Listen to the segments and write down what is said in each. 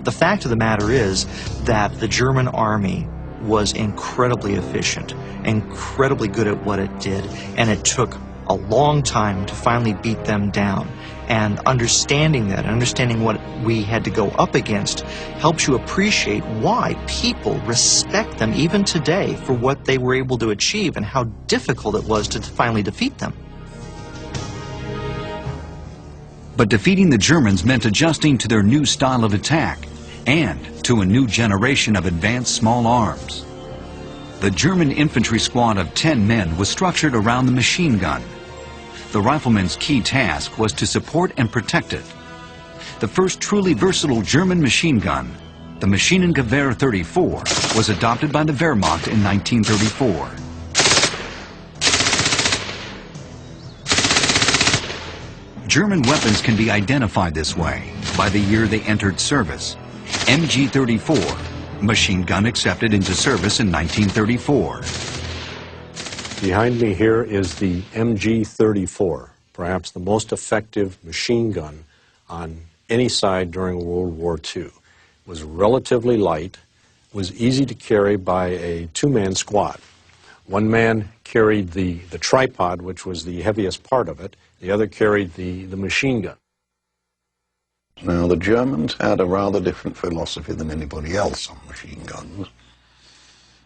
The fact of the matter is that the German army was incredibly efficient, incredibly good at what it did, and it took a long time to finally beat them down. And understanding that, understanding what we had to go up against, helps you appreciate why people respect them even today for what they were able to achieve and how difficult it was to finally defeat them. But defeating the Germans meant adjusting to their new style of attack and to a new generation of advanced small arms. The German infantry squad of 10 men was structured around the machine gun. The rifleman's key task was to support and protect it. The first truly versatile German machine gun, the Maschinengewehr 34, was adopted by the Wehrmacht in 1934. German weapons can be identified this way by the year they entered service. MG-34, machine gun accepted into service in 1934. Behind me here is the MG-34, perhaps the most effective machine gun on any side during World War II. It was relatively light, was easy to carry by a two-man squad. One man carried the tripod, which was the heaviest part of it. The other carried the machine gun. Now, the Germans had a rather different philosophy than anybody else on machine guns.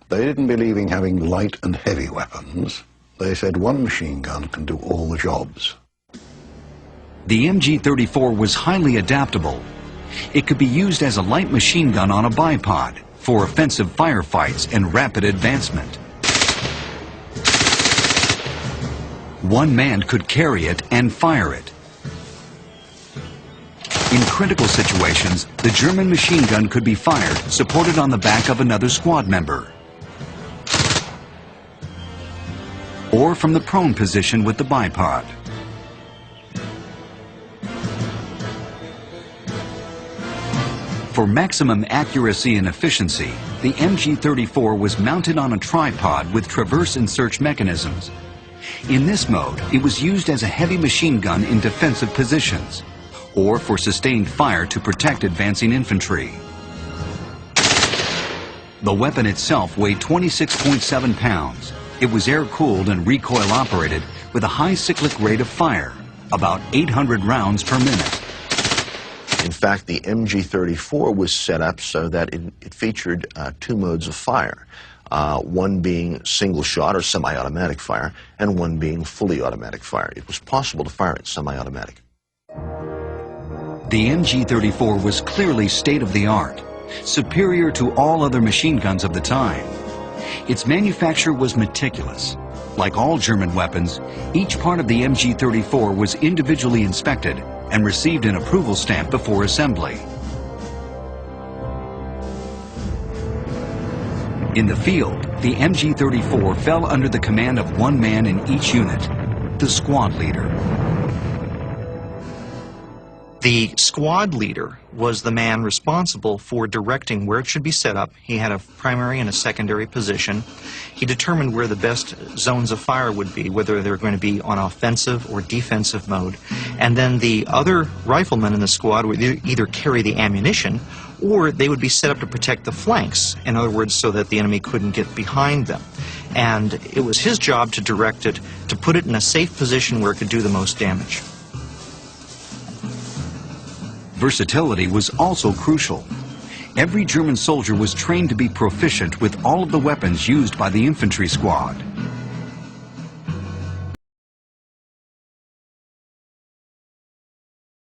They didn't believe in having light and heavy weapons. They said one machine gun can do all the jobs. The MG-34 was highly adaptable. It could be used as a light machine gun on a bipod for offensive firefights and rapid advancement. One man could carry it and fire it. In critical situations, the German machine gun could be fired, supported on the back of another squad member, or from the prone position with the bipod. For maximum accuracy and efficiency, the MG-34 was mounted on a tripod with traverse and search mechanisms. In this mode, it was used as a heavy machine gun in defensive positions, or for sustained fire to protect advancing infantry. The weapon itself weighed 26.7 pounds. It was air-cooled and recoil-operated with a high cyclic rate of fire, about 800 rounds per minute. In fact, the MG-34 was set up so that it featured two modes of fire, one being single shot or semi-automatic fire, and one being fully automatic fire. It was possible to fire it semi-automatic. The MG-34 was clearly state-of-the-art, superior to all other machine guns of the time. Its manufacture was meticulous. Like all German weapons, each part of the MG-34 was individually inspected and received an approval stamp before assembly. In the field, the MG-34 fell under the command of one man in each unit, the squad leader. The squad leader was the man responsible for directing where it should be set up. He had a primary and a secondary position. He determined where the best zones of fire would be, whether they're going to be on offensive or defensive mode. And then the other riflemen in the squad would either carry the ammunition or they would be set up to protect the flanks, in other words, so that the enemy couldn't get behind them. And it was his job to direct it, to put it in a safe position where it could do the most damage. Versatility was also crucial. Every German soldier was trained to be proficient with all of the weapons used by the infantry squad.